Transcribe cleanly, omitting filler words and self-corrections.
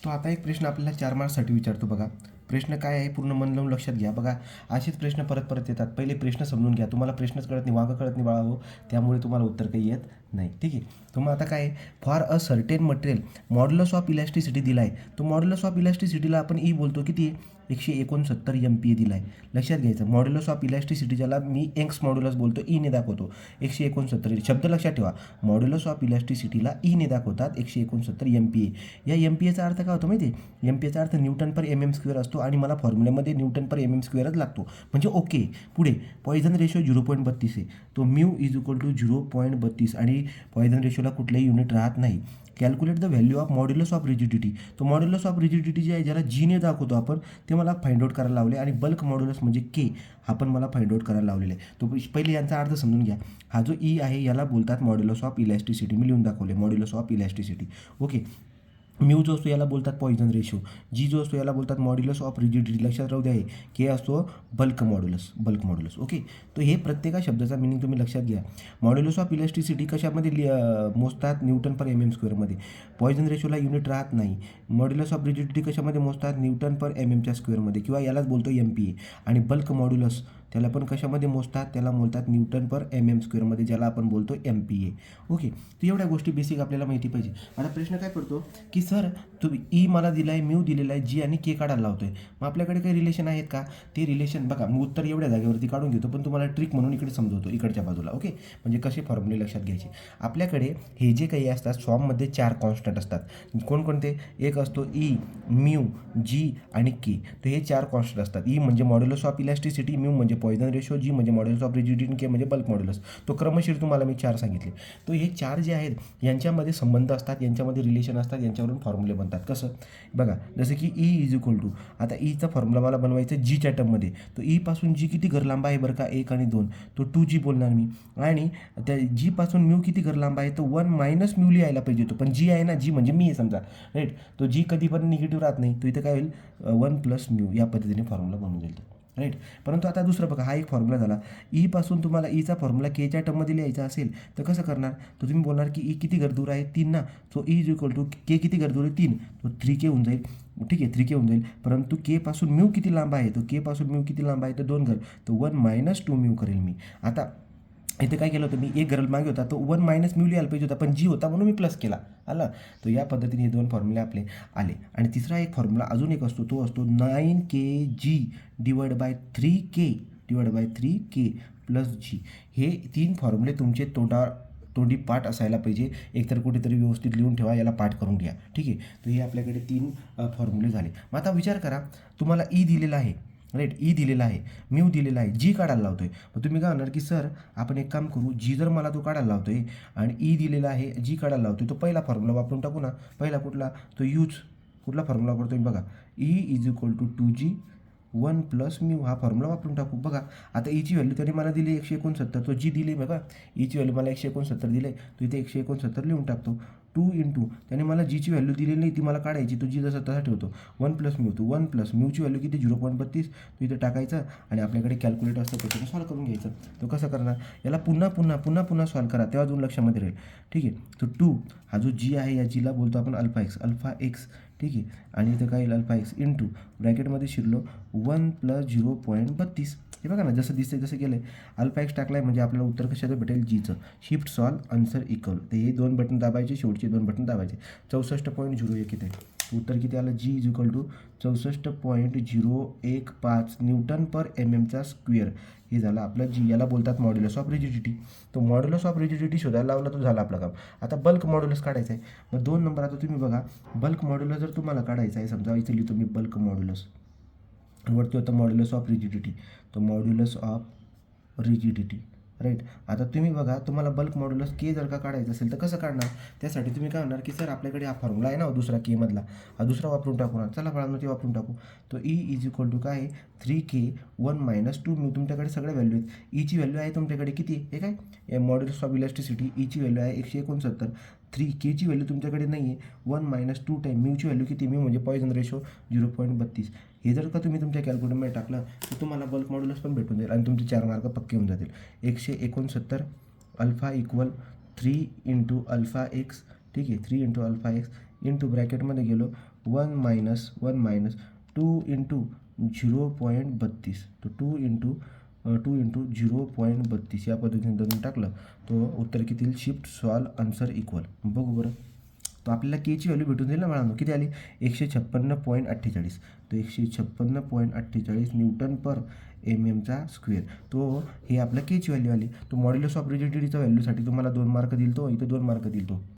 तो आता एक प्रश्न आपल्याला 4 मार्क्ससाठी विचारतो बघा. प्रश्न काय आहे पूर्ण मन लावून लक्षात घ्या. बघा असेच प्रश्न परत परत येतात. पहिले प्रश्न समजून घ्या. तुम्हाला प्रश्नच कळत नाही, वांगं कळत नाही बाळाहो, त्यामुळे तुम्हाला उत्तर काही येत नाही. ठीक आहे. तर मग आता काय आहे, for a certain material modulus of elasticity दिला आहे. तो मॉड्युलस ऑफ इलॅस्टिसिटीला आपण ई बोलतो. किती आहे? 169 MPa दिला आहे. लक्षात घ्यायचं, मॉड्युलस ऑफ इलॅस्टिसिटी ज्याला मी यंग्स मॉड्युलस बोलतो, ईने दाखवतो 169. शब्द लक्षात ठेवा, मॉड्युलस ऑफ इलॅस्टिसिटीला ईने दाखवतात 169 MPa. या MPaचा अर्थ काय होतो माहिती आहे? MPaचा अर्थ न्यूटन पर MM² असतो आणि मला फॉर्म्युल्यामध्ये न्यूटन पर MM² लागतो, म्हणजे ओके. पुढे पॉइझन रेशो 0.32 आहे. तो म्यू इज इक्वल टू 0.32 आणि पॉइझन रेशोला कुठलेही युनिट राहत नाही. Calculate the value of modulus of rigidity. तो मॉड्युलस ऑफ रिजिडिटी जे आहे, ज्याला जीने दाखवतो आपण, ते मला फाइंड आउट करायला लावले. आणि बल्क मॉड्युलस म्हणजे के, हा पण मला फाइंड आउट करायला लावलेला आहे. तो पहिले यांचा अर्थ समजून घ्या. हा जो ई आहे याला बोलतात मॉड्युलस ऑफ इलॅस्टिसिटी. मी लिहून दाखवले modulus of elasticity. Okay. Mu जो असतो याला बोलतात पॉइझन रेशो. जी जो असतो याला बोलतात मॉड्युलस ऑफ रिजिडिटी. लक्षात राहू द्या, के असतो बल्क मॉड्युलस. ओके. तो हे प्रत्येक शब्दाचा मिनिंग तुम्ही लक्षात घ्या. मॉड्युलस ऑफ इलॅस्टिसिटी कशामध्ये मोजतात? न्यूटन पर MM²मध्ये. पॉइझन रेशोला युनिट राहत नाही. मॉड्युलस ऑफ रिजिडिटी कशामध्ये मोजतात? न्यूटन पर MM²मध्ये, किंवा यालाच बोलतो MPa. आणि बल्क मॉड्युलस त्याला पण कशामध्ये मोजतात? त्याला बोलतात न्यूटन पर MM²मध्ये, ज्याला आपण बोलतो MPa. ओके. तर एवढ्या गोष्टी बेसिक आपल्याला माहिती पाहिजे. आता प्रश्न काय पडतो की सर तुम्ही ई मला दिला आहे, म्यू दिलेला आहे, जी आणि के काढायला लावतोय, मग आपल्याकडे काही रिलेशन आहेत का? ते रिलेशन बघा, मी उत्तर एवढ्या जागेवरती काढून घेतो, पण तुम्हाला ट्रिक म्हणून इकडे समजवतो इकडच्या बाजूला. ओके. म्हणजे कसे फॉर्म्युले लक्षात घ्यायचे. आपल्याकडे हे जे काही असतात फॉर्ममध्ये 4 कॉन्स्टंट असतात. कोणकोणते? एक असतो ई, म्यू, जी आणि के. तर हे 4 कॉन्स्टंट असतात. ई म्हणजे मॉड्युलस ऑफ इलॅस्टिसिटी, म्यू म्हणजे पॉइझन रेशो, जी म्हणजे मॉड्युलस ऑफ रिजिडिटी, के म्हणजे बल्क मॉड्युलस. तो क्रमशीर तुम्हाला मी 4 सांगितले. तो हे 4 जे आहेत यांच्यामध्ये संबंध असतात, यांच्यामध्ये रिलेशन असतात, यांच्यावरून फॉर्म्युले बनतात. कसं? बघा, जसं की ई इज इक्वल टू, आता ईचा फॉर्म्युला मला बनवायचा जीच्या टर्ममध्ये. तो ई पासून जी किती घर लांब आहे बरं का? 1 आणि 2, तो 2G बोलणार मी. आणि त्या जी पासून म्यू किती घर लांब आहे, तो 1 मायनस म्यू लिहायला पाहिजे. तो पण जी आहे ना, जी म्हणजे मी आहे समजा, राईट. तो जी कधी पण निगेटिव्ह राहत नाही. तो इथं काय होईल? 1 प्लस म्यू, या पद्धतीने फॉर्म्युला बनवून जाईल, राईट. परंतु आता दुसरं बघा, हा एक फॉर्म्युला झाला. ई पासून तुम्हाला ईचा फॉर्म्युला केच्या टर्ममध्ये लिहायचा असेल तर कसं करणार? तर तुम्ही बोलणार की ई किती घर दूर आहे? 3 ना. So E is equal to K किती घर दूर आहे? 3. तो 3K होऊन जाईल. ठीक आहे, 3K होऊन जाईल. परंतु के पासून म्यू किती लांब आहे? तो के पासून म्यू किती लांब आहे? तर 2 घर. तर 1 मायनस 2 म्यू करेल मी. आता इथे काय केलं होतं मी? एक घर मागे होता, तो 1 मायनस म्यू लिहायला पाहिजे होता, पण जी होता म्हणून मी प्लस केला. आला. तर या पद्धतीने हे 2 फॉर्म्युले आपले आले. आणि तिसरा एक फॉर्म्युला अजून एक असतो, तो असतो 9kg divide by 3k plus जी. हे 3 फॉर्म्युले तुमचे तोंडी पाठ असायला पाहिजे. एकतर कुठेतरी व्यवस्थित लिहून ठेवा, याला पाठ करून घ्या. ठीक आहे. तर हे आपल्याकडे 3 फॉर्म्युले झाले. मग आता विचार करा, तुम्हाला ई दिलेला आहे, राईट. ई दिलेला आहे, म्यू दिलेला आहे, जी काढायला लावतोय. मग तुम्ही काय म्हणणार की सर आपण एक काम करू, जी जर मला तो काढायला लावतोय आणि ई दिलेला आहे, जी काढायला लावतोय, तो पहिला फॉर्म्युला वापरून टाकू ना. पहिला कुठला? तो यूज. कुठला फॉर्म्युला वापरतोय बघा, E is equal to 2G 1 plus mu, हा फॉर्म्युला वापरून टाकू. बघा आता ईची व्हॅल्यू त्याने मला दिली 169, तो जी दिली बघा, ईची व्हॅल्यू मला 169 दिली, तो इथे 169 लिहून टाकतो. 2 इंटू त्याने मला जीची व्हॅल्यू दिलेली नाही, ती मला काढायची. तो जी जसा तसा ठेवतो. 1 प्लस म्यू, तो 1 प्लस म्यूची व्हॅल्यू किती? 0.32. तो इथे टाकायचं आणि आपल्याकडे कॅल्क्युलेटर असतं, त्याच्याने सॉल्व करून घ्यायचं. तो कसं करणार? याला पुन्हा सॉल्व करा, तेव्हा अजून लक्षामध्ये राहील. ठीक आहे. तो 2, हा जो जी आहे या जीला बोलतो आपण अल्फा एक्स. ठीक आहे. आणि इथं काय येईल? अल्फा एक्स इंटू ब्रॅकेटमध्ये शिरलो 1 प्लस 0.32. हे बघा ना, जसं दिसतंय तसं केलं आहे. अल्फा एक्स टाकला आहे म्हणजे आपल्याला उत्तर कशाचं भेटेल? जीचं. Shift solve answer equal. तर हे 2 बटन दाबायचे, शेवटचे 2 बटन दाबायचे. 64.01 येते उत्तर. किती आलं? G is equal to 64.015 newton per MM². हे झालं आपलं जी. याला बोलतात मॉड्युलस ऑफ रिजिडिटी. तो मॉड्युलस ऑफ रिजिडिटी शोधायला लावला, तो झाला आपलं काम. आता बल्क मॉड्युलस काढायचं आहे. मग 2 नंबर आता तुम्ही बघा, बल्क मॉड्युलस जर तुम्हाला काढायचं आहे, समजा इथे लिहितो मी बल्क मॉड्युलस, वरती होतं मॉड्युलस ऑफ रिजिडिटी. तो मॉड्युलस ऑफ रिजिडिटी, राईट. आता तुम्ही बघा, तुम्हाला बल्क मॉड्युलस के जर का काढायचं असेल तर कसं काढणार? त्यासाठी तुम्ही काय म्हणणार की सर आपल्याकडे हा फॉर्म्युला आहे ना, दुसरा के मधला, हा दुसरा वापरून टाकू ना. चला बाळांनो, ते वापरून टाकू. तो ई इज इक्वल टू काय आहे? 3K 1 minus 2 mu. तुमच्याकडे सगळ्या व्हॅल्यू आहेत. ईची व्हॅल्यू आहे तुमच्याकडे किती? हे काय? Modulus of elasticity. ईची व्हॅल्यू आहे 169. 3Kची व्हॅल्यू तुमच्याकडे नाही आहे. 1 मायनस 2 टाईम म्यूची व्हॅल्यू किती? म्यू म्हणजे पॉइझन रेशो 0.32. हे जर का तुम्ही तुमच्या कॅल्क्युलेटरमध्ये टाकलं तर तुम्हाला बल्क मॉड्युलस पण भेटून जाईल आणि तुमचे 4 मार्क पक्के होऊन जातील. 169 alpha equal 3 into alpha x. ठीक आहे, 3 इंटू अल्फा एक्स इंटू ब्रॅकेटमध्ये गेलो 1 मायनस 2 इंटू 0.32. तो 2 इंटू 0.32 या पद्धतीने धरून टाकलं तो उत्तर किती येईल? Shift solve answer equal. बघू बरं. तो आपल्याला केची व्हॅल्यू भेटून जाईल ना बाळांनो. किती आली? 156.48. तो 156.48 न्यूटन पर MM स्क्वेअर. तो हे आपलं केची व्हॅल्यू आली. तो मॉड्युलस ऑफ रिजिडिटीचा व्हॅल्यूसाठी तुम्हाला 2 मार्क दिल तो, इथं 2 मार्क दिल तो.